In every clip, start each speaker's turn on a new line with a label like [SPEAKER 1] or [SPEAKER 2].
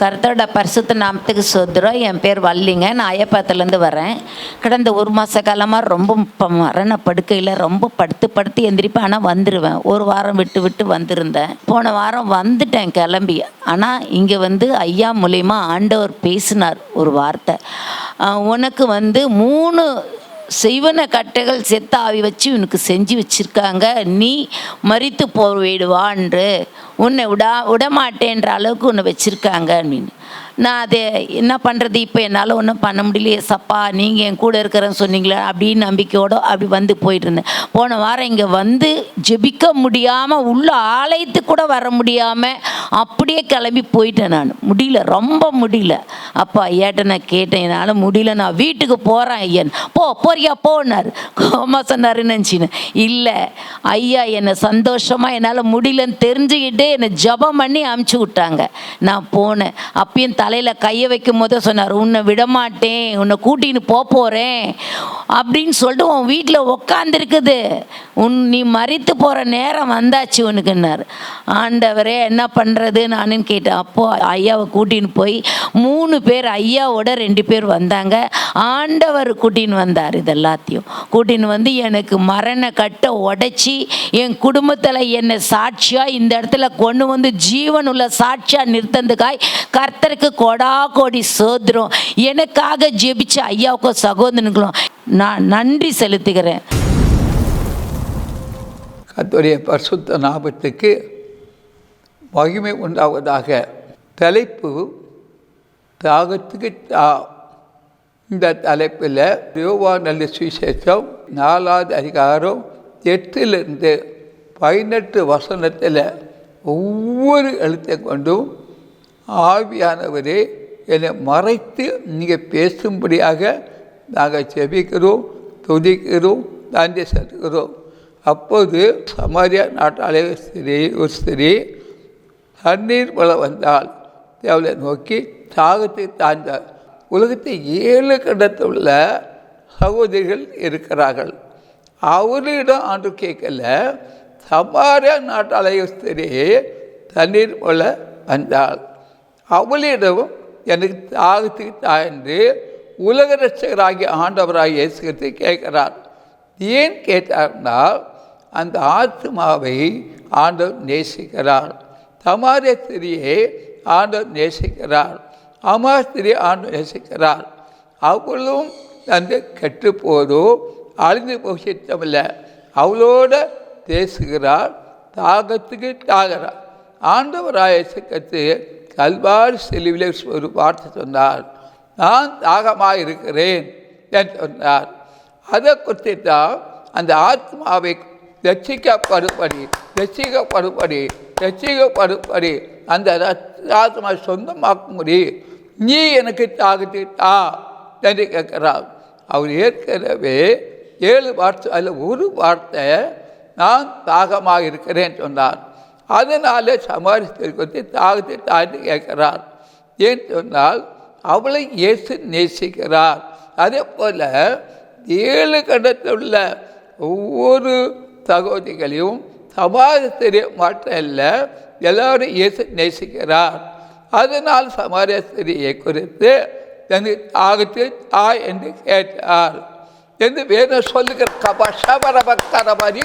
[SPEAKER 1] கர்த்தரோட பரிசுத்த நாமத்துக்கு சோத்திரம். என் பேர் வள்ளிங்க. நான் ஐயப்பாத்துலேருந்து வரேன். கடந்த ஒரு மாத காலமாக ரொம்ப மரண படுக்கையில் ரொம்ப படுத்து எந்திரிப்பேன். ஆனால் வந்துடுவேன். ஒரு வாரம் விட்டு வந்திருந்தேன். போன வாரம் வந்துட்டேன் கிளம்பி. ஆனால் இங்கே ஐயா மூலிமா ஆண்டவர் பேசினார் ஒரு வார்த்தை. உனக்கு 3 செய்வன கட்டைகள் செத்த ஆவி வச்சு உனக்கு செஞ்சு வச்சுருக்காங்க. நீ மரித்து போய்டுவான்று உன்னை விடமாட்டேன்ற அளவுக்கு உன்னை வச்சுருக்காங்க அப்படின்னு. நான் அதை என்ன பண்ணுறது, இப்போ என்னால் ஒன்றும் பண்ண முடியலையே சப்பா, நீங்கள் என் கூட இருக்கிறேன்னு சொன்னீங்களே அப்படின்னு நம்பிக்கையோடு அப்படி போயிட்டு இருந்தேன். போன வாரம் இங்கே ஜெபிக்க முடியாமல், உள்ள ஆலயத்துக்கு கூட வர முடியாமல் அப்படியே கிளம்பி போயிட்டேன். நான் ரொம்ப முடியல. அப்போ ஐயாட்ட நான் கேட்டேன், என்னால் முடியல, நான் வீட்டுக்கு போகிறேன் ஐயன். போறியா போனார். கோமா சொன்னாருன்னு நினச்சின்னு. இல்லை ஐயா என்னை சந்தோஷமாக என்னால் முடியலன்னு தெரிஞ்சுக்கிட்டு என்னை ஜபம் பண்ணி அமுச்சு விட்டாங்க. நான் போனேன். அப்பயும் தலையில் கையை வைக்கும் போதே சொன்னார், உன்னை விடமாட்டேன், உன்னை கூட்டின்னு போகிறேன் அப்படின்னு சொல்லிட்டு உன் வீட்டில் உக்காந்துருக்குது, நீ மரித்து போகிற நேரம் வந்தாச்சு உனக்குன்னார். ஆண்டவரே என்ன பண்ணுறது நானுன்னு கேட்டேன். அப்போது ஐயாவை கூட்டின்னு போய் 3 பேர், ஐயாவோட 2 பேர் வந்தாங்க. ஆண்டவர் கூட்டின்னு வந்தார். இது எல்லாத்தையும் கூட்டின்னு எனக்கு மரண கட்டை உடைச்சி என் குடும்பத்தில் என்னை சாட்சியாக இந்த இடத்துல கொண்டு ஜீவன் உள்ள சாட்சியாக நிறுத்தந்துக்காய் கர்த்தருக்கு கொடா கோடி சோத்திரம். எனக்காக ஜெபிச்ச ஐயாவுக்கும் சகோதரனுங்களும் நான் நன்றி செலுத்துகிறேன்.
[SPEAKER 2] கர்த்தருடைய பரிசுத்த நாமத்துக்கு மகிமை உண்டாவதாக. தலைப்பு தாகத்துக்கு இந்த தலைப்பில் யோவான் சுவிசேஷம் 4வது அதிகாரம் 8 18 வசனத்தில் ஒவ்வொரு எழுத்தை கொண்டும் ஆவியானவரே என்னை மறைத்து நீங்கள் பேசும்படியாக நாங்கள் செபிக்கிறோம், துதிக்கிறோம், நன்றி செலுத்துகிறோம். அப்போது சமாரியா நாட்டாலே ஒரு ஸ்திரீ தண்ணீர் போல வந்தால் அவளை நோக்கி தாகத்தை தாழ்ந்தார். உலகத்தில் 7 கண்டத்தில் உள்ள சகோதரிகள் இருக்கிறார்கள். அவரிடம் ஆண்டு கேட்கல. சமாரியா நாட்டாலே ஸ்திரீ தண்ணீர் போல வந்தாள். அவளிடமும் எனக்கு தாகத்துக்கு தாழ்ந்து உலக ரட்சகராகிய ஆண்டவராக இயேசு கேட்கிறார். ஏன் கேட்டார்னா, அந்த ஆத்மாவை ஆண்டவர் நேசிக்கிறார். சமாரிய ஸ்திரியை ஆண்டவர் நேசிக்கிறார். அமாஸ்திரியை ஆண்டவர் நேசிக்கிறார். அவளும் கெட்டு போதோ அழிந்து போக சித்தமில்லை. அவளோட பேசுகிறார், தாகத்துக்கு தாகிறார். ஆண்டவராய இயேசு கிறிஸ்து கல்வாரி சிலுவிலே ஒரு வார்த்தை சொன்னார், நான் தாகமாக இருக்கிறேன் என்று சொன்னார். அதை குறித்து தான் அந்த ஆத்மாவை ரட்சிக்கப்படும்படி அந்த ஆத்மா சொந்தமாக்கும்படி நீ எனக்கு தாகத்தா என்று கேட்கிறார். அவர் ஏற்கனவே 7 வார்த்தை, அதில் ஒரு வார்த்தை நான் தாகமாக இருக்கிறேன் சொன்னார். அதனால சமாரிஸ்தரை குறித்து தாகத்தை தாழ்ந்து கேட்கிறார். ஏன் சொன்னால் அவளை இயேசு நேசிக்கிறார். அதே போல் 7 கண்டத்தில் உள்ள ஒவ்வொரு சகோதரிகளையும் சமாரிஸ்தரை மாற்றம் இல்லை, எல்லோரும் இயேசு நேசிக்கிறார். அதனால் சமாரிஸ்தரியை குறித்து எனக்கு தாகத்தை தாய் என்று கேட்டார் என்று வேதம் சொல்லுகிற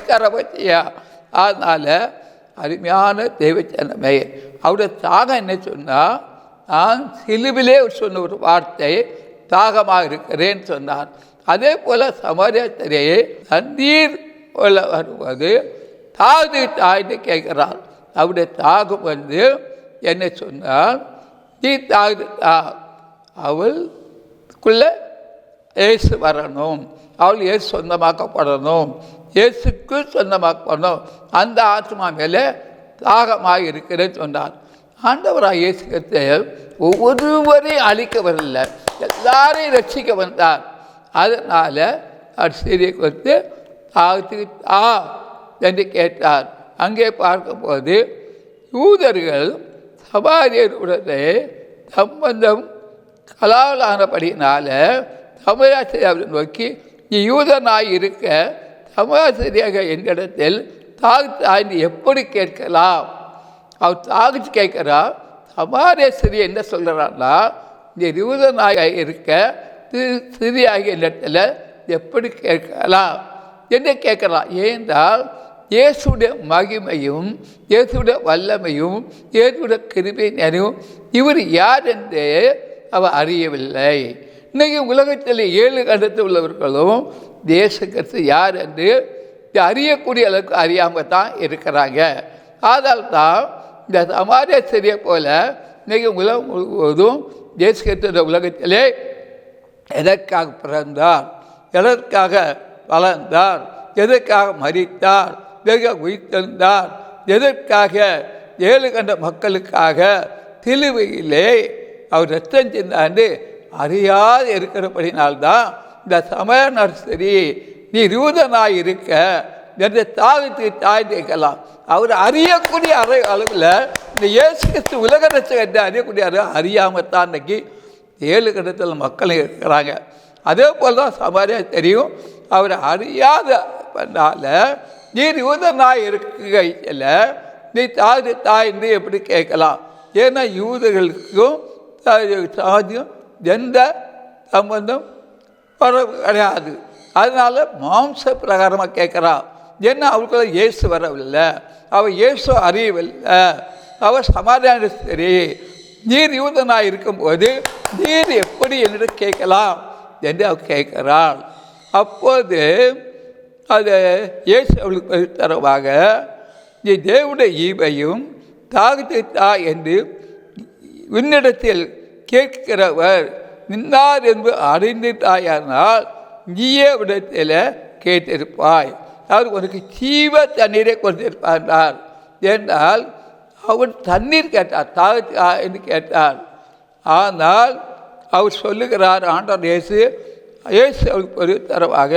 [SPEAKER 2] கரபத்தியா. அதனால் அருமையான தெய்வச்சனமே, அவருடைய தாகம் என்ன சொன்னால், நான் சிலுவிலே சொன்ன ஒரு வார்த்தை தாகமாக இருக்கிறேன்னு சொன்னார். அதே போல் சமாரியத்திலேயே தண்ணீர் போல வருவது தாழ்ந்து கேட்கிறார். அவருடைய தாகம் என்ன சொன்னால், நீ தாழ்ந்தா அவளுக்குள்ள இயேசு வரணும், அவள் இயேசு சொந்தமாக்கப்படணும், இயேசுக்கு சொந்தமாக்கப்படணும். அந்த ஆத்மா மேலே தாகமாக இருக்கிறேன்னு சொன்னார். ஆண்டவராக இயேசு கிறிஸ்து ஒவ்வொருவரையும் அழிக்க வரல, எல்லாரையும் ரட்சிக்க வந்தார். அதனால் அவர் சிறியை கொடுத்து தாகத்துக்கு தா என்று கேட்டார். அங்கே பார்க்கும்போது யூதர்கள் சமாரியருடனே சம்பந்தம் கலாலானபடினால சமயாசிரியை நோக்கி, நீ யூதனாய் இருக்க சமயாசிரியாக என்னிடத்தில் தாகத்து எப்படி கேட்கலாம்? அவர் தாகத்து கேட்கிறார், சமாரிய ஸ்திரீ என்ன சொல்கிறான்னா, இந்த யூதனாக இருக்க ஸ்திரீயாகிய இடத்துல எப்படி கேட்கலாம் என்று கேட்கலாம். ஏனென்றால் இயேசுடைய மகிமையும் இயேசுடைய வல்லமையும் இயேசுடைய கிருபையும் இவர் யார் என்று அவர் அறியவில்லை. இன்றைக்கி உலகத்தில் 7 கண்டத்தில் உள்ளவர்களும் இயேசு கிறிஸ்து யார் என்று அறியக்கூடிய அளவுக்கு அறியாமல் தான் இருக்கிறாங்க. ஆதால் தான் இந்த சமாரிய ஸ்திரியை போல இன்றைக்கி உலகம் முழுவதும் இயேசு கிறிஸ்து உலகத்திலே எதற்காக பிறந்தார், எதற்காக வளர்ந்தார், எதற்காக மரித்தார், எதற்காக உயிர்த்தெழுந்தார், எதற்காக 7 கண்ட மக்களுக்காக சிலுவையிலே அவர் ரத்தம் சிந்தாண்டு அறியாது இருக்கிறபடினால்தான் இந்த சமய நர்சரி நீ யூதனாய் இருக்க என்ற தாகத்துக்கு தாய்ந்து இருக்கலாம். அவர் அறியக்கூடிய அளவில் இந்த இயேசு கிறிஸ்து உலக ரட்சகத்தை அறியக்கூடிய அறியாமல் தான் இன்றைக்கி 7 கண்டத்தில் மக்கள் இருக்கிறாங்க. அதே போல் தான் சமாரியா தெரியும். அவர் அறியாத பண்ணால நீர் யூதனாய் இருக்கையில் நீ தாய்ந்து எப்படி கேட்கலாம்? ஏன்னா யூதர்களுக்கும் சாதியும் எந்த சம்பந்தம் கிடையாது. அதனால் மாம்ச பிரகாரமாக கேட்குறான். ஏன்னா அவருக்குள்ள இயேசு வரவில்லை, அவர் இயேசு அறியவில்லை, அவர் சமாதான சரி நீர் யூதனாக இருக்கும்போது நீர் எப்படி என்னிடம் கேட்கலாம் என்று அவர் கேட்கிறாள். அப்போது அது இயேசு அவளுக்கு தரவாக நீ தேவனுடைய ஈவையும் தாகத்தா என்று உன்னிடத்தில் கேட்கிறவர் நின்றார் என்று அறிந்தாயானால் நீயே விடத்தில் கேட்டிருப்பாய். அவர் உனக்கு ஜீவ தண்ணீரை கொடுத்திருப்பார் என்றால் அவர் தண்ணீர் கேட்டார், தாகத்தா என்று கேட்டார். ஆனால் அவர் சொல்லுகிறார், ஆண்டவர் இயேசு அவருக்கு தரவாக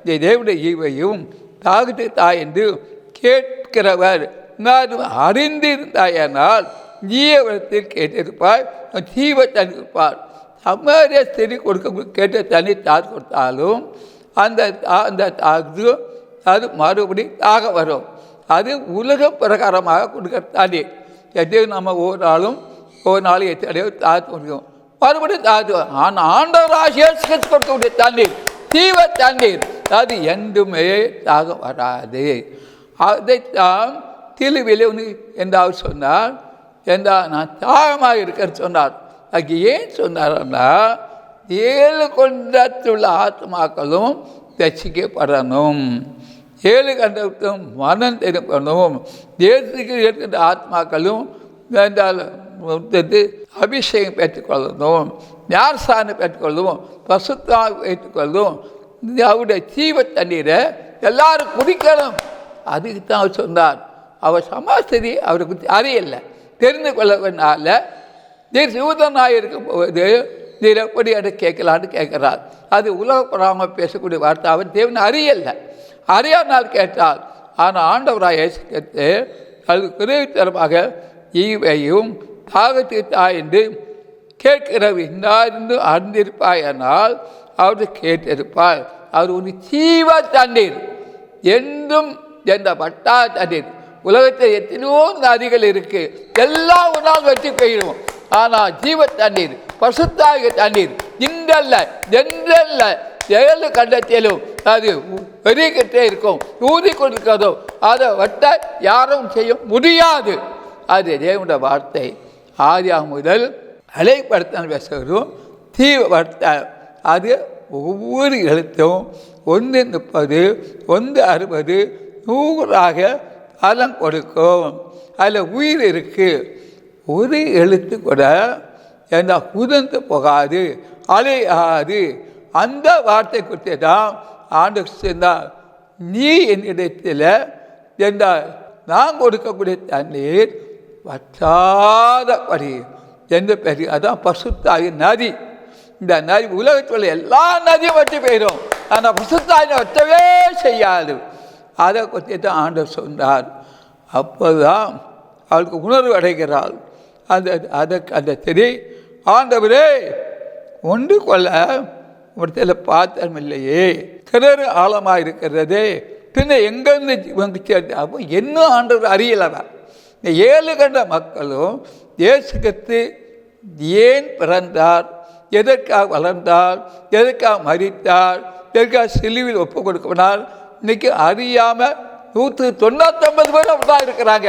[SPEAKER 2] இந்த தேவனுடைய ஈவையும் தாகத்தா என்று கேட்கிறவர் அறிந்திருந்தாயானால் ஜீவத்தில் கேட்டிருப்பார், ஜீவ தண்ணி இருப்பார். சமாரிய ஸ்திரீ கொடுக்க கேட்ட தண்ணி தாது கொடுத்தாலும் அந்த அது மறுபடி தாக வரும். அது உலக பிரகாரமாக கொடுக்குற தண்ணி. எது நம்ம ஒவ்வொரு நாளும் எத்தனையோ தாத்து முடியும், மறுபடியும் தாத்து. ஆனால் ஆண்டவராக கொடுக்கக்கூடிய தண்ணீர் ஜீவ தண்ணீர் அது என்றுமே தாக வராது. அதைத்தான் திலுவிலே என்று அவர் சொன்னார். நான் தாகமாக இருக்கிறது சொன்னார். அதுக்கு ஏன் சொன்னார்னா 7 கண்டத்துள்ள ஆத்மாக்களும் ரட்சிக்கப்படணும், 7 கண்டத்தும் மனம் திரும்பணும், தேசத்துக்கு இருக்கின்ற ஆத்மாக்களும் வேண்டால் அபிஷேகம் பெற்றுக்கொள்ளணும், ஞானஸ்நானம் பெற்றுக்கொள்ளணும், பசுத்தாவை பெற்றுக்கொள்ளணும், அவருடைய ஜீவ தண்ணீரை எல்லாரும் குடிக்கணும். அதுக்கு தான் அவர் சொன்னார். அவர் சமாஸ்திரி அவருக்கு அறியலை, தெரிந்து கொள்ளவனால நீர் யூதனாக இருக்கும்போது நீர் எப்படி அதை கேட்கலான்னு கேட்குறார். அது உலகப்படாமல் பேசக்கூடிய வார்த்தை. அவர் தேவன் அறியானால் கேட்டால். ஆனால் ஆண்டவராக இயேசு கேட்டு அது குறைத்தரமாக ஈவையும் தாகத்தா என்று கேட்கிறவர் இன்னார்ந்து அறிந்திருப்பாயானால் அவரு கேட்டிருப்பார். அவர் ஒரு ஜீவ தண்ணீர் என்றும் என்ற பட்டா தண்ணீர். உலகத்தில் எத்தனையோ நதிகள் இருக்கு, எல்லாம் ஒரு நாள் வச்சு போயிடும். ஆனால் ஜீவ தண்ணீர், பசுத்தாக தண்ணீர் இன்றல்ல என்றல்ல 7 கண்டத்திலும் அது பெருகிட்டே இருக்கும், ஊதி கொடுக்கிறதும் அதை வட்ட யாரும் செய்ய முடியாது. அது தேவனுடைய வார்த்தை. ஆதியாகமம் முதல் அலைப்படுத்த பேசுகிறோம் தீவர்த்த. அது ஒவ்வொரு எழுத்தும் 1:30, 1:60, 100 பலன் கொடுக்கும். அதில் உயிர் இருக்குது. ஒரு எழுத்து கூட என்ன உதிர்ந்து போகாது, அலையாது. அந்த வார்த்தை குறித்து தான் ஆண்டு சொன்னார், நீ என்னிடத்தில் என்றால் நான் கொடுக்கக்கூடிய தண்ணீர் வற்றாதபடி எந்த பெரிய அதான் பசுத்தாகி நதி. இந்த நதி உலகத்தில் எல்லா நதியும் வற்றி போயிடும், ஆனால் பசுத்தாகி வற்றவே செய்யாது. அதை குறித்து தான் ஆண்டவர் சொன்னார். அப்போதான் அவளுக்கு உணர்வு அடைகிறாள். அந்த திரி ஆண்டவரே ஒன்று கொள்ள இடத்துல பாத்திரம் இல்லையே, கிணறு ஆழமாக இருக்கிறதே, பின்ன எங்கேருந்து வந்து சேர்த்து அப்போ என்ன ஆண்டவர் அறியலவன். இந்த 7 கண்ட மக்களும் இயேசு கிறிஸ்து ஏன் பிறந்தார், எதற்காக வளர்ந்தார், எதற்காக மரித்தார், எதற்காக சிலுவையில் ஒப்பு கொடுக்கணும் இன்னைக்கு அறியாமல் 199 பேர் அப்படி தான் இருக்கிறாங்க.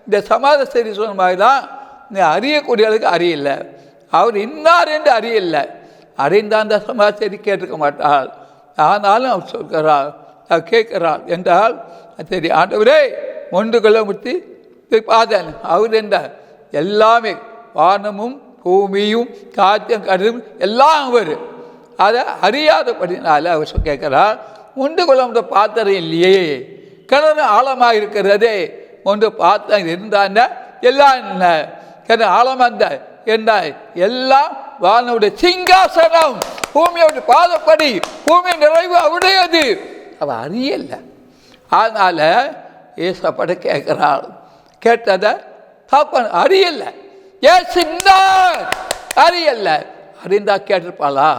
[SPEAKER 2] இந்த சமாத செய்தி சொன்ன மாதிரி தான் நீ அறியக்கூடியதுக்கு அறியல, அவர் இன்னார் என்று அறியல, அறிந்தால் அந்த சமாத செய்தி கேட்டுக்க மாட்டாள். ஆனாலும் அவர் சொல்கிறார், அவர் கேட்கிறாள் என்றால் சரி ஆண்டவரே ஒன்று கொள்ள முற்றி பாதன் அவர் என்ற எல்லாமே வானமும் பூமியும் காற்றும் கடலும் எல்லாம் அவர் அதை அறியாதபடினால அவர் கேட்கிறார். ஒன்று கொள்ள பாத்திரம் இல்லையே, கிணறு ஆழமாக இருக்கிறதே, ஒன்று பாத்திரம் இருந்தாண்ட எல்லாம் என்ன கிணறு ஆழமாந்த என்ன எல்லாம் வானுடைய சிங்காசனம், பூமியோட பாதப்படி, பூமி நிறைவு அவருடையது. அவள் அறியலை. அதனால் ஏசப்பட கேட்குறாள். கேட்டதை தப்பன் அறியலை, ஏசிந்தார் அறியலை. அறிந்தா கேட்டிருப்பாளா?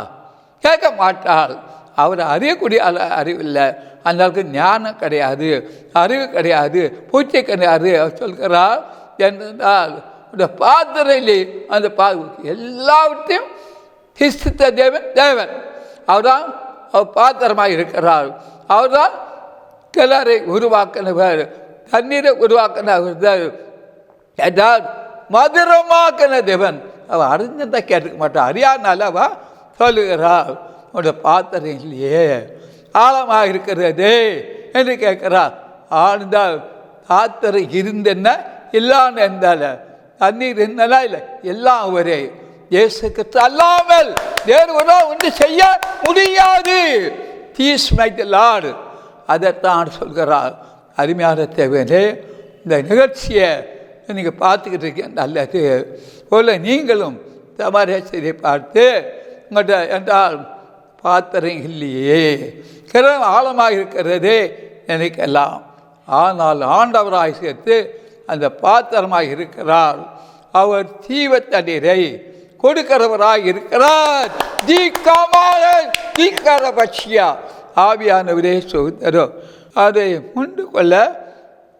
[SPEAKER 2] கேட்க மாட்டாள். அவர் அறியக்கூடிய அறிவில்லை, அந்த ஞானம் கிடையாது, அறிவு கிடையாது, பூச்சி கிடையாது. அவர் சொல்கிறார் என்றால் அந்த பாத்திரையிலே அந்த எல்லாவற்றையும் சிருஷ்டித்த தேவன் தேவன் அவர்தான். அவர் பாத்திரமாக இருக்கிறார். அவர்தான் கிணறை உருவாக்கினவர், தண்ணீரை உருவாக்கினவர் என்றால் மதுரமாக்கின தேவன். அவள் அறிஞ்சதான் கேட்டுக்க மாட்டாள். அறியாதனால அவள் சொல்லுகிறாள் உன்னோட பாத்திரம் இல்லையே, ஆழமாக இருக்கிறதே என்று கேட்கிறார். ஆழ்ந்த பாத்திரம் இருந்தென்ன இல்லான்னு இருந்தால, தண்ணீர் இருந்தனா இல்லை, எல்லாம் அவரே. இயேசு கிறிஸ்து அல்லாமல் வேறு ஒன்று செய்ய முடியாது. These might Lord. அதைத்தான் சொல்கிறார். அருமையான தேவனே, இந்த நிகழ்ச்சியை நீங்கள் பார்த்துக்கிட்டு இருக்கீங்க நல்லது. போல நீங்களும் தமாரி செய்தியை பார்த்து உங்கள்கிட்ட என்றால் பாத்திரம் இல்லையே, கிணறு ஆழமாக இருக்கிறதே நினைக்கலாம். ஆனால் ஆண்டவராய் சேர்த்து அந்த பாத்திரமாக இருக்கிறார். அவர் ஜீவ தண்ணீரை கொடுக்கிறவராய் இருக்கிறார். தீக்கரபட்சியா ஆவியானவரே சோதரோ அதை முண்டு கொள்ள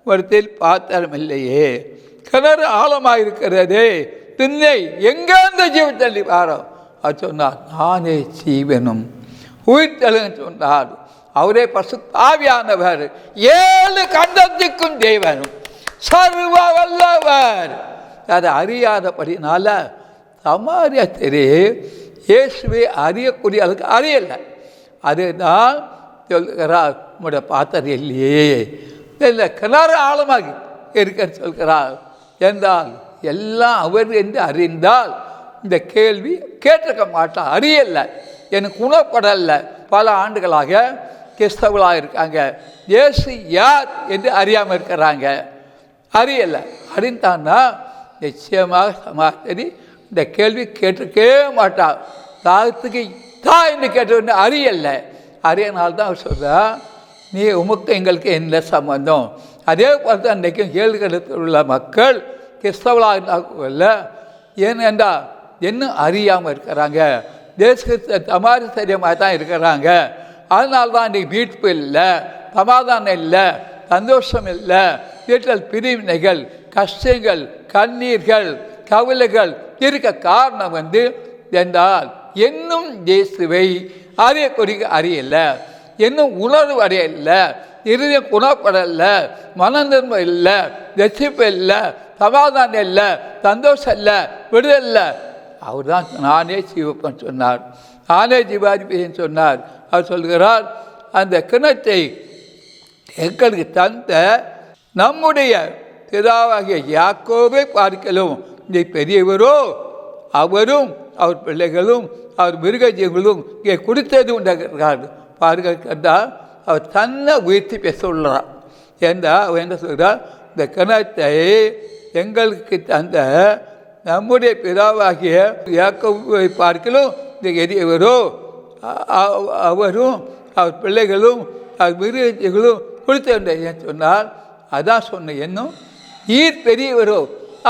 [SPEAKER 2] ஒருத்தில் பாத்திரம் இல்லையே, கிணறு ஆழமாக இருக்கிறதே, திண்ணை எங்கேருந்து ஜீவத்தள்ளி வாரோம். அது சொன்னார், நானே ஜீவனும் உயிர்த்தலும் சொன்னார். அவரே பசுத்தாவியானவர், 7 கண்டத்துக்கும் தேவனும் சர்வ வல்லவர். அதை அறியாதபடினால சமாரியத்திலே இயேசுவை அறியக்கூடிய அளவுக்கு அறியலை. அதுதான் சொல்கிறார், உங்களுடைய பாத்திரம் இல்லையே, இல்லை கிணறு ஆழமாக இருக்குன்னு சொல்கிறார். என்றால் எல்லாம் அவர் என்று அறிந்தால் இந்த கேள்வி கேட்டிருக்க மாட்டான். அறியலை, எனக்கு உணப்படலை. பல ஆண்டுகளாக கிறிஸ்தவர்களாக இருக்காங்க, இயேசு யார் என்று அறியாமல் இருக்கிறாங்க. அறியலை. அறிந்தான்னா நிச்சயமாக சமாதி இந்த கேள்வி கேட்டிருக்கே மாட்டான். தாகத்துக்கு தான் என்று கேட்டு அறியலை. அறியனால்தான் அவர் சொல்கிறார், நீ உமக்கு எங்களுக்கு என்ன சம்பந்தம். அதே போல தான் இன்றைக்கும் 7 கண்டத்தில் உள்ள மக்கள் கிறிஸ்தவர்களாக இருந்தால் ஏனென்றால் இன்னும் அறியாமல் இருக்கிறாங்க. தேசத்தை தமாரி சரியமாக தான் இருக்கிறாங்க. அதனால தான் இன்றைக்கி மீட்பு இல்லை, சமாதானம் இல்லை, சந்தோஷம் இல்லை, வீட்டில் பிரிவினைகள், கஷ்டங்கள், கண்ணீர்கள், கவலைகள் இருக்க காரணம் என்றால் இன்னும் இயேசுவை அறியக்கூடிய அறியலை, இன்னும் உணர்வு அடையலை, இறுதிய குணப்படலை, மனநிர்மை இல்லை, ரசிப்பு இல்லை, சமாதானம் இல்லை, சந்தோஷம் இல்லை, விடுதலை இல்லை. அவர் தான் நானே ஜீவப்பன் சொன்னார், நானே ஜீவாதிபதினு சொன்னார். அவர் சொல்கிறார், அந்த கிணத்தை எங்களுக்கு தந்த நம்முடைய பிதாவாகிய யாக்கோபை பார்க்கலும் இந்த பெரியவரோ அவரும் அவர் பிள்ளைகளும் அவர் மிருகஜீவர்களும் இங்கே கொடுத்தது உண்டாகிறார். பாருங்கள் கண்டால் அவர் தன்னை உயர்த்தி பேச உள்ளார். ஏண்டா அவர் என்ன சொல்கிறார், இந்த கிணத்தை எங்களுக்கு தந்த நம்முடைய பிதாவாகிய யாக்கோபை பார்க்கலும் இந்த எரியவரோ அவரும் அவர் பிள்ளைகளும் அவர் மிருகஜீவர்களும் கொடுத்த சொன்னார். அதான் சொன்ன என்னும் நீர் பெரியவரோ,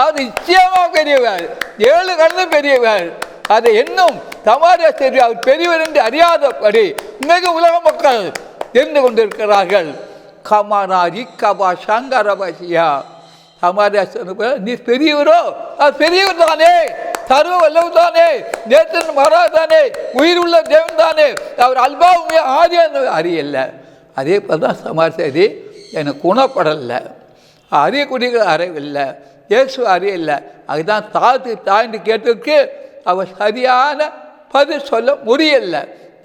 [SPEAKER 2] அது நிச்சயமாக பெரியவர், 7 கண்ணும் பெரியவர். அதை இன்னும் தமாரியா தெரியும் அவர் பெரியவர் என்று அறியாதபடி மிக உலக மக்கள் தெரிந்து கொண்டிருக்கிறார்கள். கமாராஜி கபா சங்கரபாசியா சமாரியா நீ பெரியவரோ, அது பெரியவர் தானே, சர்வ வல்லவர் தானே, நேற்று மரா தானே, உயிர் உள்ள தேவன் தானே, அவர் அல்பாவுமே ஆதியான அறியல. அதே போல் தான் சமாரியாதி எனக்கு குணப்படலை, அறியக்கூடிய அறிவில்லை, இயேசு அறியலை. அதுதான் தாய்ந்து கேட்டதுக்கு அவர் சரியான பதில் சொல்ல முடியலை.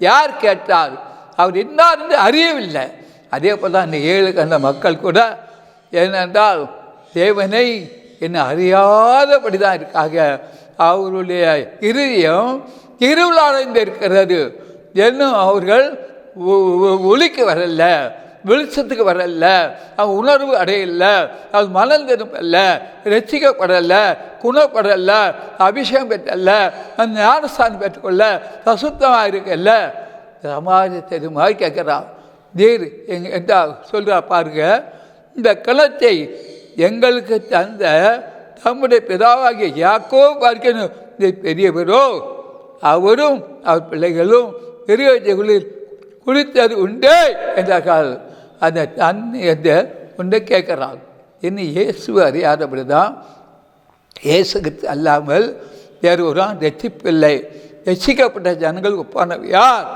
[SPEAKER 2] யார் கேட்டார், அவர் என்னார் அறியவில்லை. அதே போல் தான் இந்த 7 கண்ட மக்கள் கூட ஏனென்றால் தேவனை என்னை அறியாதபடி தான் இருக்காங்க. அவருடைய இருதயம் இருளாய்ந்து இருக்கிறது. இன்னும் அவர்கள் ஒளிக்கு வரல, வெளிச்சத்துக்கு வரல, அவன் உணர்வு அடையலை, அது மனம் திரும்பல, ரசிக்கப்படலை, குணப்படல, அபிஷேகம் பெற்றல்ல, அந்த ஞானஸ்தானம் பெற்றுக்கொள்ள, அசுத்தமாக இருக்கல. சமாஜத்தை மாதிரி கேட்குறான். நீர் எங்க சொல்கிறா பாருங்க, இந்த கிணத்தை எங்களுக்கு தந்த தம்முடைய பிதாவாகிய யாக்கோபு பார்க்கணும், இந்த பெரியவரோ அவரும் அவர் பிள்ளைகளும் பெரியவர்களில் குளித்தது உண்டே என்றார்கள். அந்த தண்ணி அந்த உண்டை கேட்குறாள். இன்னும் இயேசுவை அறியாதபடி தான் இயேசுக்கு அல்லாமல் வேறு ஒரு ரட்சிப்பில்லை. ரட்சிக்கப்பட்ட ஜனங்கள் ஒப்பானவை யார்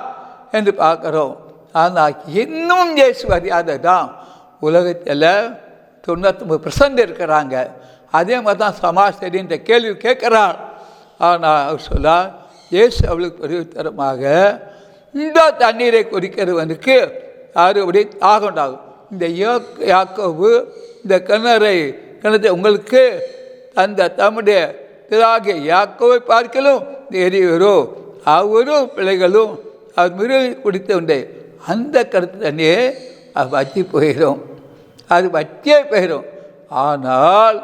[SPEAKER 2] என்று பார்க்குறோம். ஆனால் இன்னும் இயேசு அறியாததான் உலகத்தில் 99% இருக்கிறாங்க. அதே மாதிரி தான் சமாசரி இந்த கேள்வி கேட்குறாள். ஆனால் அவர் சொல்லார், இயேசு அவளுக்கு பரிவுத்தரமாக இந்த தண்ணீரை குடிக்கிறவனுக்கு அறுபடி தாகம் உண்டாகும். இந்த யாக்கோபு இந்த கிணத்தை உங்களுக்கு அந்த தம்முடைய பிதாகிய யாக்கோபை பார்க்கலும் எரியவரோ அவரும் பிள்ளைகளும் அவர் மிருக குடித்த உண்டே அந்த கருத்து தண்ணியே அது வற்றி போயிடும், அது வற்றியே போயிடும். ஆனால்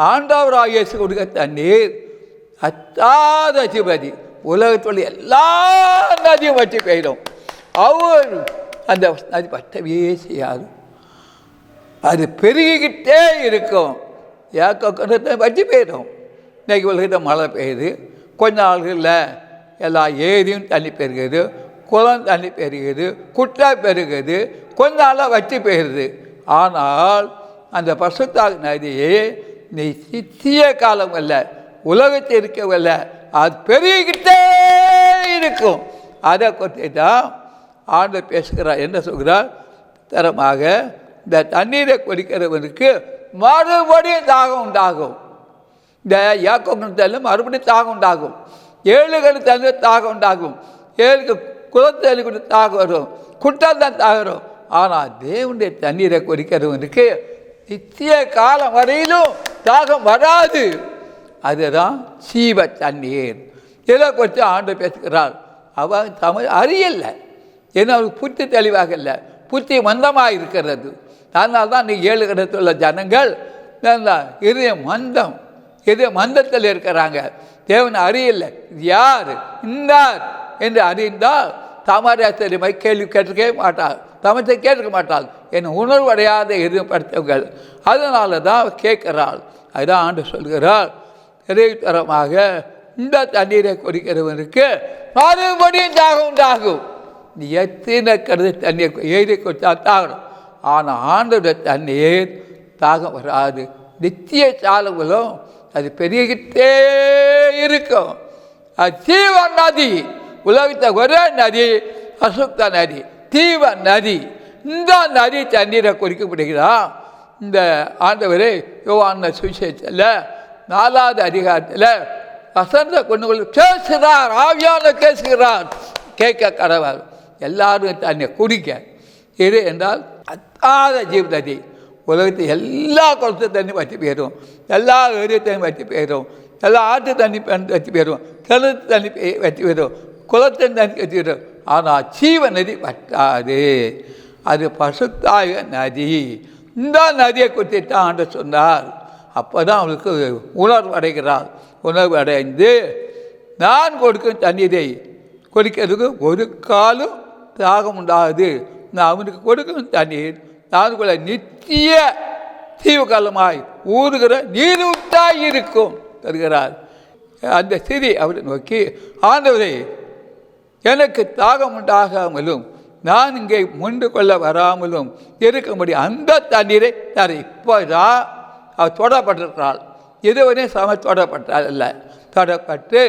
[SPEAKER 2] ஆண்டவராக இயேசு கொடுக்க தண்ணீர் அத்தாத அதிபதி, உலகத்தில் எல்லா நதியும் வற்றி போயிடும். அவர் அந்த நதி வற்றவே செய்யாது, அது பெருகிக்கிட்டே இருக்கும். ஏக்கத்தை வற்றி போயிடும். இன்றைக்கி உலகத்தில் மழை பெய்யுது, கொஞ்ச நாள்களில் எல்லா ஏரியும் தண்ணி பெருகுது, குளம் தண்ணி பெருகுது, குட்டை பெருகுது, கொஞ்ச நாளாக வற்றி போயிடுது. ஆனால் அந்த பசுத்தாக நதியை நீ சித்திய காலம் அல்ல, உலகத்தில் இருக்கவில்லை, அது பெருகிக்கிட்டே இருக்கும். அதை கொத்தி தான் ஆண்டவர் பேசுகிறார். என்ன சொல்கிறார், தரமாக இந்த தண்ணீரை குடிக்கிறவனுக்கு மறுபடியும் தாகம் உண்டாகும். இந்த யாக்கோபு மறுபடியும் தாகம் உண்டாகும். 7 கண் தண்ணி தாகம் உண்டாகும், 7 குளத்தண்ணி கூட தாகம் வரும், குட்டம் தான் தாகம். ஆனால் தேவனுடைய தண்ணீரை குடிக்கிறவனுக்கு நித்திய காலம் வரையிலும் தாகம் வராது. அதுதான் சீவ தண்ணீர். இதை குறித்து ஆண்டு பேசுகிறார். அவன் தமிழ் அறியலை, ஏன்னா அவருக்கு புத்தி தெளிவாக இல்லை, புத்தி மந்தமாக இருக்கிறது. அதனால தான் இன்றைக்கி 7 கடத்தில் உள்ள ஜனங்கள் இதய மந்தம், இதய மந்தத்தில் இருக்கிறாங்க. தேவனை அறியலை, யார் இன்னார் என்று அறிந்தால் தாமராசரிமை கேள்வி கேட்டிருக்கவே மாட்டாள், தமிழத்தை கேட்க மாட்டாள். என் உணர்வு அடையாத எதிர்படுத்தவர்கள். அதனால தான் கேட்கிறாள். அதுதான் ஆண்டு சொல்கிறார், இறைத்தரமாக இந்த தண்ணீரை குடிக்கிறவனுக்கு மறுபடியும் தாகம் உண்டாகும். நீ எத்தனை கருது தண்ணீர் எழுதி கொடுத்தா தாகணும். ஆனால் ஆண்டோட தண்ணீர் தாகம் வராது. நித்திய சாலங்களும் அது பெருகிட்டே இருக்கும். அது தீவ நதி, உலகத்தை ஒரே நதி அசுத்த நதி, தீவ நதி. இந்த நதி தண்ணீரை குடிக்கப்படுகிறா. இந்த ஆண்டவரே யோவான் சுவிசேஷத்தில் 4வது அதிகாரத்தில் வசந்த கொண்டு பேசுகிறார், ஆவியான பேசுகிறார், கேட்க கடவுள். எல்லாரும் தண்ணி குடிக்க இது என்றால் அத்தாத ஜீவநதி. உலகத்தில் எல்லா குளத்து தண்ணி வற்றி போயிடும், எல்லா ஏரிய தண்ணி வற்றி போயிடும், எல்லா ஆற்று தண்ணி வற்றி போயிடும், கிணத்து தண்ணி வற்றி போயிடும், குளத்தின் தண்ணி வற்றி போயிடும். ஆனால் ஜீவ நதி வற்றாது, அது பசுத்தாய நதி. இந்த நதியை குறித்து தான் ஆண்டு சொன்னார். அப்போ தான் அவளுக்கு உணர்வு அடைகிறார். உணர்வு அடைந்து நான் கொடுக்கும் தண்ணீரை குடிக்கிறதுக்கு ஒரு காலும் தாகம் உண்டாகுது. நான் அவனுக்கு கொடுக்கும் தண்ணீர் நான் கூட நித்திய தீவுகாலமாய் ஊறுகிற நீரூட்டாய் இருக்கும் தருகிறார். அந்த சிறி அவரை நோக்கி, ஆண்டவரே எனக்கு தாகம் உண்டாகாமலும் நான் இங்கே முண்டு கொள்ள வராமலும் இருக்க முடியும் அந்த தண்ணீரை தர. இப்போதான் அவள் தொடப்பட்டிருக்கிறாள். இதுவரையும் தொடப்பட்டாள் இல்லை. தொடப்பட்டு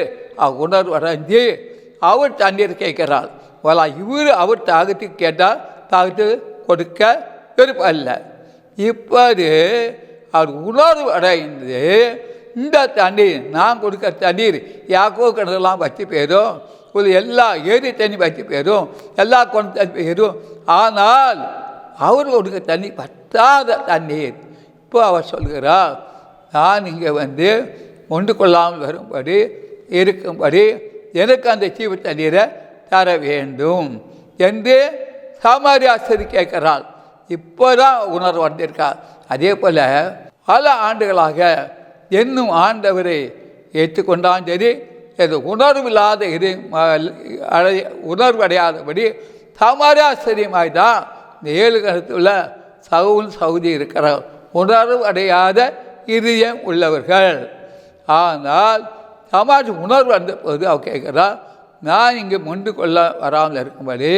[SPEAKER 2] அவள் உணர்வு அடைஞ்சு அவர் தண்ணீர் கேட்கிறாள். அவர் தாகத்துக்கு கேட்டால் தாகத்து கொடுக்க விருப்பம் இல்லை. இப்போது அவர் உணர்வு அடைந்து இந்த தண்ணீர் நான் கொடுக்குற தண்ணீர் யாக்கோ கிணறுலாம் வச்சு போயிடும், ஒரு எல்லா ஏரி தண்ணி வச்சு போயிடும், எல்லா கொண்டு தண்ணி போயிடும். ஆனால் அவர் கொடுக்க தண்ணி பத்தாத தண்ணீர். இப்போ அவர் சொல்கிறார், நான் இங்கே ஒன்று கொள்ளாமல் வரும்படி இருக்கும்படி எனக்கு அந்த ஜீவ தண்ணீரை தர வேண்டும் என்று சமாரியாஸ்திரி கேட்கிறாள். இப்போ தான் உணர்வு வந்திருக்கார். அதே போல் பல ஆண்டுகளாக இன்னும் ஆண்டவரை ஏற்றுக்கொண்டாலும் சரி, உணர்வில்லாத உணர்வு அடையாதபடி சமாரியாஸ்திரியமாய் தான் இந்த 7 கணத்தில் சவுல் சவுதி இருக்கிறார், உணர்வு அடையாத இதயம் உள்ளவர்கள். ஆனால் சமாஜ் உணர்வு வந்த போது அவர் கேட்குறார், நான் இங்கே முண்டு கொள்ள வராமல் இருக்கும்படி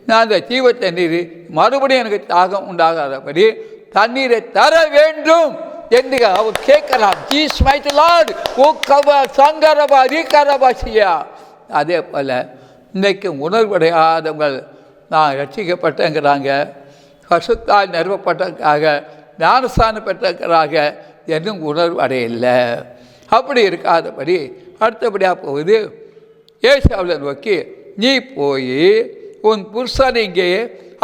[SPEAKER 2] நான் அந்த ஜீவ தண்ணீர் மறுபடியும் எனக்கு தாகம் உண்டாகாதபடி தண்ணீரை தர வேண்டும் என்று அவர் கேட்கிறார். ஜீஸ் மைட் லார்ட் ஓ கபா சங்கரபா ரீகரபாசியா. அதே போல் இன்றைக்கு உணர்வடையாதவங்கள் நான் ரட்சிக்கப்பட்டங்கிறாங்க, பசுத்தாய் நிறுவப்பட்டதுக்காக ஞானஸ்தானம் பெற்றங்கிறாங்க, என்னும் உணர்வு அடையில்லை. அப்படி இருக்காதபடி அடுத்தபடியாக போகுது, ஏசாவை நோக்கி நீ போய் உன் புருஷனை இங்கே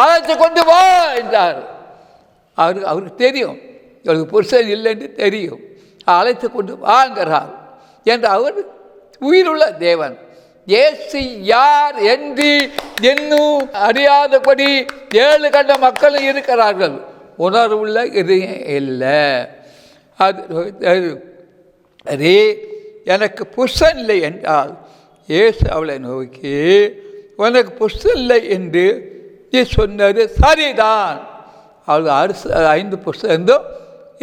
[SPEAKER 2] அழைத்து கொண்டு வா என்றார். அவருக்கு தெரியும், அவருக்கு புருஷன் இல்லைன்னு தெரியும். அழைத்து கொண்டு வாங்கிறார் என்று அவர் உயிருள்ள தேவன். இயேசு யார் என்று இன்னும் அறியாதபடி 7 கண்ட மக்களும் இருக்கிறார்கள், உணர்வுள்ள இதயம் இல்லை. அது எனக்கு புருஷன் இல்லை என்றால் இயேசு அவளை நோக்கி உனக்கு புருஷன் இல்லை என்று நீ சொன்னது சரிதான். அவள் 5 புருஷனும்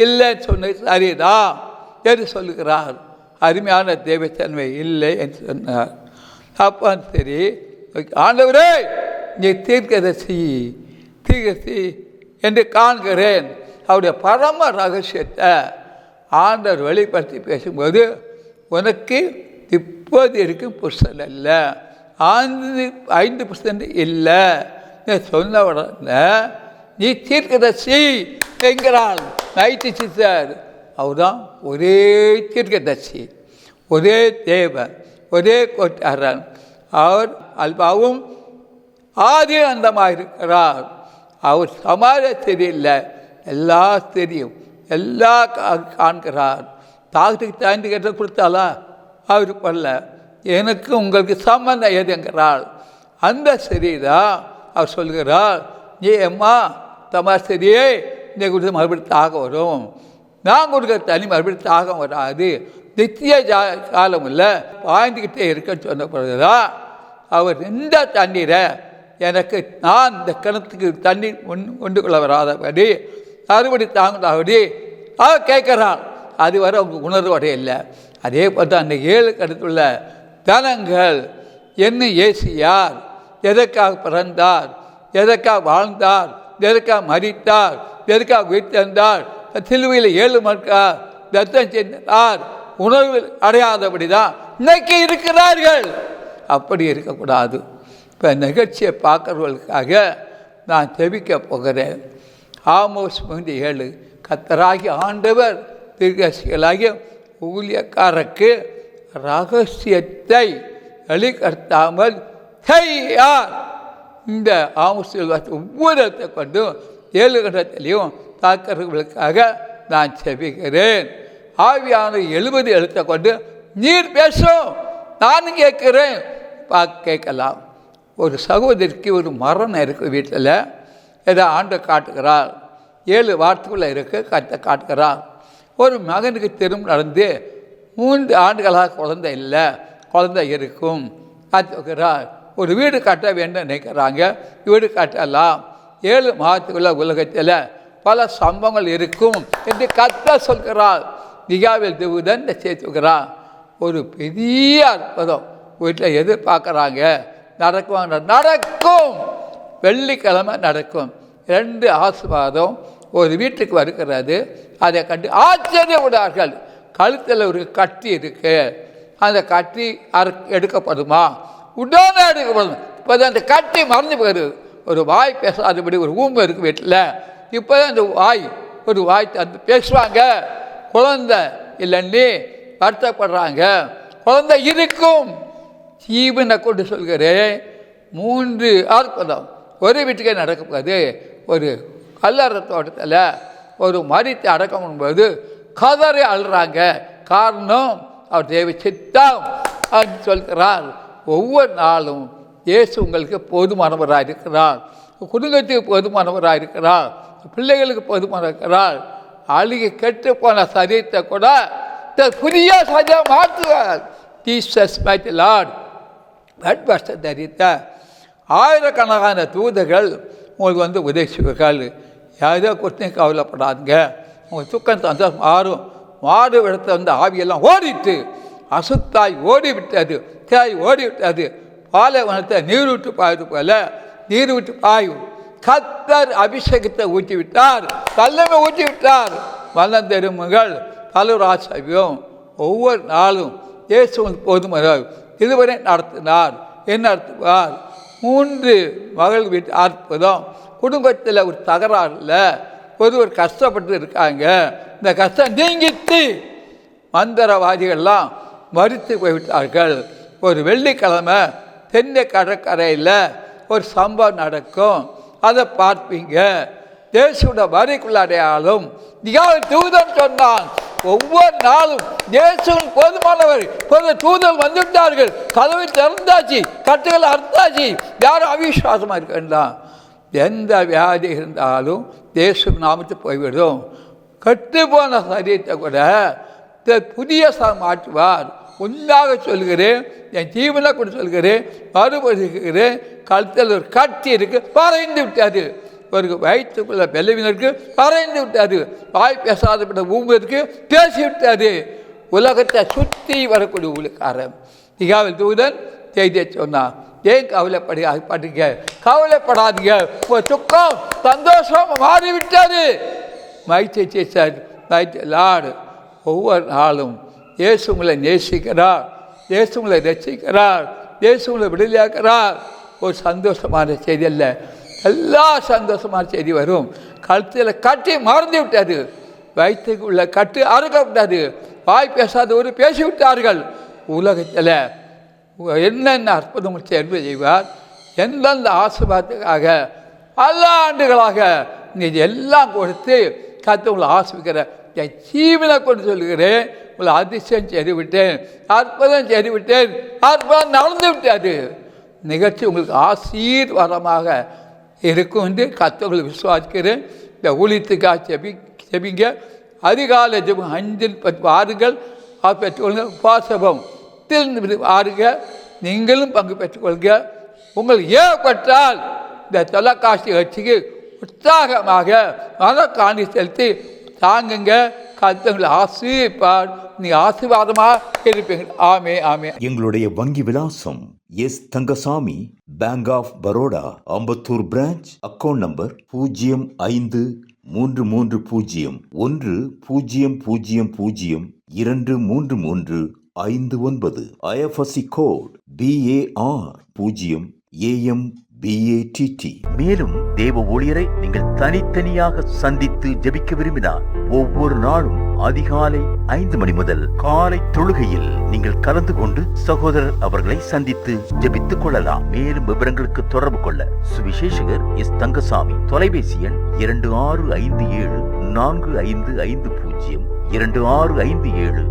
[SPEAKER 2] இல்லைன்னு சொன்னது சரிதான் என்று சொல்லுகிறார். அருமையான தேவத்தன்மை இல்லை என்று சொன்னார். அப்போ சரி, ஆண்டவரே நீ தீர்க்கதரிசி என்று காண்கிறேன். அவருடைய பரம ரகசியத்தை ஆண்டவர் வெளிப்படுத்தி பேசும்போது உனக்கு இப்போது இருக்கும் புருஷன் இல்லை, 5% இல்லை சொன்ன உடனே நீ தீர்க்கதரிசி என்கிறாள். நைட்டு சித்தர் அவர்தான் ஒரே தீர்க்கதரிசி, ஒரே தேவன், ஒரே கோட்டாரன். அவர் அல்பாவும் ஆதி அந்தமாக இருக்கிறார். அவர் சமாளிய தெரியல, எல்லா தெரியும், எல்லா காண்கிறார். தாகத்துக்கு தாண்டி கேட்ட கொடுத்தாலா அவர் பண்ணல, எனக்கு உங்களுக்கு சம்பந்தம் எதுங்கிறாள். அந்த சரிதான் அவர் சொல்கிறார், நீ அம்மா தமா சரியே நீ கொடுத்து மறுபடியும் தாகம் வரும், நான் கொடுக்குற தனி மறுபடியும் தாகம் வராது, நித்திய காலம் இல்லை வாழ்ந்துக்கிட்டே இருக்குன்னு சொன்ன பிறகுதான் அவர் இந்த தண்ணீரை எனக்கு நான் இந்த கிணத்துக்கு தண்ணீர் கொண்டு கொள்ள வராதபடி மறுபடி தாங்காதபடி அவர் கேட்குறான். அது வரை அவங்க உணர்வு அடையில்லை. அதே போல் தான் அந்த 7 கணத்துள்ள தனங்கள் என்ன இயேசு யார், எதற்காக பிறந்தார், எதற்காக வாழ்ந்தார், எதற்காக மரித்தார், எதற்காக உயிர்த்தெழுந்தார், சிலுவையில் 7 மணிக்கார் தத்தம் சென்றார், உணர்வு அடையாதபடி தான் இன்னைக்கு இருக்கிறார்கள். அப்படி இருக்கக்கூடாது. இப்போ நிகழ்ச்சியை பார்க்குறவர்களுக்காக நான் ஜெபிக்க போகிறேன். ஆமோஸ் 3:7 கர்த்தராகி ஆண்டவர் தீர்க்கதரிசிகளாகிய ஊழியக்காரருக்கு ரகசியத்தை வெளிப்படுத்தாமல் செய்யார். இந்த ஆமோஸ் ஒவ்வொரு கொண்டும் 7 கட்டத்திலையும் பார்க்கிறவர்களுக்காக நான் ஜெபிக்கிறேன். ஆவியான 70 எழுத்தை கொண்டு நீர் பேசும், நானும் கேட்குறேன், கேட்கலாம். ஒரு சகோதரிக்கு ஒரு மரணம் இருக்குது, வீட்டில் ஏதோ ஆண்டு காட்டுகிறார், 7 வாரத்துக்குள்ளே இருக்குது காட்டுகிறார். ஒரு மகனுக்கு திரும்ப நடந்து 3 ஆண்டுகளாக குழந்தை இல்லை, குழந்தை இருக்கும் காட்டுகிறார். ஒரு வீடு கட்ட வேண்டும் நினைக்கிறாங்க, வீடு கட்டலாம், 7 மாதத்துக்குள்ள உலகத்தில் பல சம்பவங்கள் இருக்கும் என்று கத்த சொல்கிறார். மிகாவேல் தேவதன் சேர்த்துக்கிறார். ஒரு பெரிய அற்புதம் வீட்டில் எதிர்பார்க்குறாங்க, நடக்கும். வெள்ளிக்கிழமை நடக்கும். 2 ஆசீர்வாதம் ஒரு வீட்டுக்கு வருகிறது. அதை கண்டு ஆச்சரியப்படுவார்கள். கழுத்தில் ஒரு கட்டி இருக்கு, அந்த கட்டி எடுக்கப்படுமா? உடனே எடுக்கப்படும். இப்போ அந்த கட்டி மறந்து போயிடுது. ஒரு வாய் பேசாதபடி ஒரு ஊமை இருக்குது வீட்டில். இப்போ தான் அந்த ஒரு வாய் அந்த பேசுவாங்க. குழந்தை இல்லைன்னு வருத்தப்படுறாங்க. குழந்தை இருக்கும். ஜீவனை கொண்டு சொல்கிறேன். 3 அற்புதம் ஒரு வீட்டுக்கே நடக்கும்போது, ஒரு கல்லறை தோட்டத்தில் ஒரு மரித்து அடக்கம் பண்ணும்போது கதறி அழுறாங்க. காரணம் அவர் தேவ சித்தம் அப்படின்னு சொல்கிறார். ஒவ்வொரு நாளும் இயேசு உங்களுக்கு போதுமானவராக இருக்கிறார். குடும்பத்துக்கு போதுமானவராக இருக்கிறார். பிள்ளைகளுக்கு போதுமானவராக இருக்கிறார். அழுகி கெட்டு போன சரீரத்தை கூட புதிய சரீரம் மாற்றுவார். Jesus mighty Lord. பட்பஸ்ட தரித்த ஆயிரக்கணக்கான தூதர்கள் உங்களுக்கு உதவி செய்வார்கள். யாரோ குறித்தும் கவலைப்படாதுங்க. உங்கள் துக்கம் சந்தோஷம் மாறும். மாடு இடத்த ஆவியெல்லாம் ஓடிட்டு, அசுத்தாய் ஓடிவிட்டது, தேய் ஓடிவிட்டது. பாலைவனத்தை நீர் விட்டு பாய்வது போல நீர் விட்டு பாயும். கர்த்தர் அபிஷேகத்தை ஊற்றிவிட்டார், கல்லமை ஊற்றிவிட்டார். வல்லந்தெருமுகள் பலராசவியம் ஒவ்வொரு நாளும் இயேசு போதுமானவர் இதுவரை நடத்தினார். என்ன நடத்துவார்? 3 மகள் வீட்டு அற்புதம். குடும்பத்தில் ஒரு தகராறு இல்லை, ஒருவர் கஷ்டப்பட்டு இருக்காங்க. இந்த கஷ்டம் நீங்கிட்டு மந்திரவாதிகள்லாம் மறுத்து போய்விட்டார்கள். ஒரு வெள்ளிக்கிழமை தென்னை கடற்கரையில் ஒரு சம்பவம் நடக்கும். அதை பார்ப்பீங்க. இயேசுவோட வரிக்குள்ள அடையாளம் தூதன் சொன்னான். ஒவ்வொரு நாளும் இயேசுவின் போதுமானவர். தூதர் வந்துவிட்டார்கள். கதவை திறந்தாச்சு, கட்டுகள் அறுத்தாச்சு. யாரும் அவிசுவாசமாக இருக்க வேண்டாம். எந்த வியாதி இருந்தாலும் இயேசு நாமத்தை போய்விடும். கட்டு போன சரீரத்தை கூட புதிய மாற்றுவார். உண்டாக சொல்கிறேன், என் ஜீவனை கூட சொல்கிறேன், மறுபடிக்கிறேன். கழுத்தில் ஒரு கட்டி இருக்கு, பறைந்து விட்டாது. ஒரு வயிற்றுக்குள்ள பெலவினருக்கு பறைந்து விட்டாது. வாய் பேசாத ஊருக்கு பேசிவிட்டாது. உலகத்தை சுற்றி வரக்கூடிய ஊழியக்காரன் திகாவில் தூதன் செய்தியை சொன்னான். ஏன் கவலைப்படுங்க? கவலைப்படாதீங்க. ஒரு துக்கம் சந்தோஷம் மாறிவிட்டாது. மைத்தை சார் மைத்தை லார்டு. ஒவ்வொரு நாளும் இயேசு உங்களை நேசிக்கிறார், இயேசு உங்களை ரசிக்கிறார், இயேசு உங்களை விடுதலையாக்கிறார். ஒரு சந்தோஷமான செய்தி அல்ல, எல்லா சந்தோஷமான செய்தி வரும். கழுத்தில் கட்டி மறந்து விட்டது, வயிற்றுக்கு உள்ள கட்டு அறுக்கப்பட்டது. வாய் பேசாத ஒரு பேசிவிட்டார்கள். உலகத்தில் என்னென்ன அற்புதம் சேர்வு செய்வார், எந்தெந்த ஆசீர்வாதத்துக்காக பல ஆண்டுகளாக நீங்கள் எல்லாம் கொடுத்து கற்று உங்களை ஆசிர்வதிக்கிற என் ஜீவனை கொண்டு சொல்கிறேன். உங்களை அதிசயம் செய்துவிட்டேன், அற்புதம் செய்துவிட்டேன், அற்புதம் நடந்து விட்டது. நிகழ்ச்சி உங்களுக்கு ஆசீர்வாதமாக இருக்கும் என்று கர்த்தர்களை விசுவாசிக்கிறேன். இந்த ஊழியத்துக்காக செபிங்க. அதிகாலை ஜெபம் 5 வாருங்கள், பெற்றுக்கொள்ளுங்க. உபாசபம் ஆறுங்க, நீங்களும் பங்கு பெற்றுக்கொள்க. உங்களுக்கு ஏற்பட்டால் இந்த தொலைக்காட்சி கட்சிக்கு உற்சாகமாக மனக்காணி செலுத்தி தாங்குங்க. கர்த்தர்களை ஆசீர்வார். நீங்கள் ஆசீர்வாதமாக இருப்பீங்க. ஆமே ஆமே.
[SPEAKER 3] எங்களுடைய வங்கி விலாசம் S Thangasamy, bank of Baroda, Ambattur branch. Account number 05330100023359. IFSC code BAR 0AMBATT. மேலும் தேவ ஊழியரை நீங்கள் தனித்தனியாக சந்தித்து ஜெபிக்க விரும்பினார் ஒவ்வொரு நாளும் அதிகாலை 5 மணி முதல் காலை தொழுகையில் நீங்கள் கலந்து கொண்டு சகோதரர் அவர்களை சந்தித்து ஜெபித்துக் கொள்ளலாம். மேலும் விவரங்களுக்கு தொடர்பு கொள்ள சுவிசேஷகர் எஸ் தங்கசாமி. தொலைபேசி எண் 26574550, 26574551.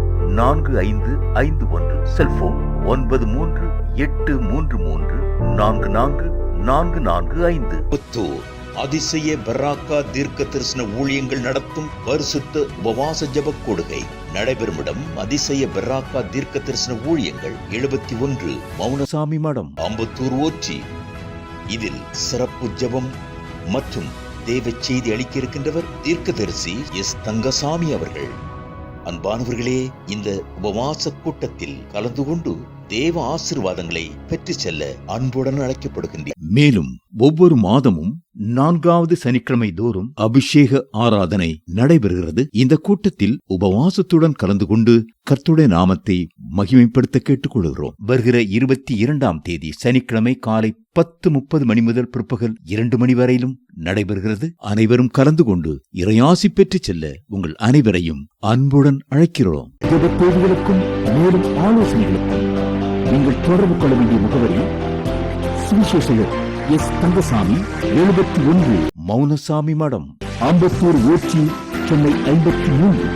[SPEAKER 3] செல்போன் 9383344445. புத்தூர் அதிசய பராக்கா தீர்க்க தரிசன ஊழியங்கள் நடத்தும் பரிசுத்த உபவாச ஜெப கொடுகை நடைபெறும் இடம் அதிசய பராக்கா தீர்க்க தரிசன ஊழியங்கள் 71 மௌனசாமி மடம், அம்பத்தூர் ஓச்சி. இதில் சிறப்பு ஜெபம் மற்றும் தேவ செய்தி அளிக்க இருக்கின்றவர் தீர்க்கதரிசி எஸ் தங்கசாமி அவர்கள். அன்பானவர்களே, இந்த உபவாச கூட்டத்தில் கலந்து கொண்டு தேவ ஆசீர்வாதங்களை பெற்று செல்ல அன்புடன் அழைக்கப்படுகின்றேன்.
[SPEAKER 4] மேலும் ஒவ்வொரு மாதமும் 4வது சனிக்கிழமை தோறும் அபிஷேக ஆராதனை நடைபெறுகிறது. இந்த கூட்டத்தில் உபவாசத்துடன் கலந்து கொண்டு கர்த்தருடைய நாமத்தை மகிமைப்படுத்த கேட்டுக்கொள்கிறோம். வருகிற 22ஆம் தேதி சனிக்கிழமை காலை 10:30 மணி முதல் பிற்பகல் 2 மணி வரையிலும் நடைபெறுகிறது. அனைவரும் கலந்து கொண்டு இறையாசி பெற்று செல்ல உங்கள் அனைவரையும் அன்புடன் அழைக்கிறோம்.
[SPEAKER 5] தேவைகளுக்கும் மேலும் ஆலோசனைகளுக்கும் நீங்கள் தொடர்பு கொள்ள வேண்டிய முகவரி சுவிசேஷகர் எஸ். தங்கசாமி, 71
[SPEAKER 4] மௌனசாமி மடம்,
[SPEAKER 5] ஆம்பத்தூர் ஊர்ச்சி, சென்னை 53.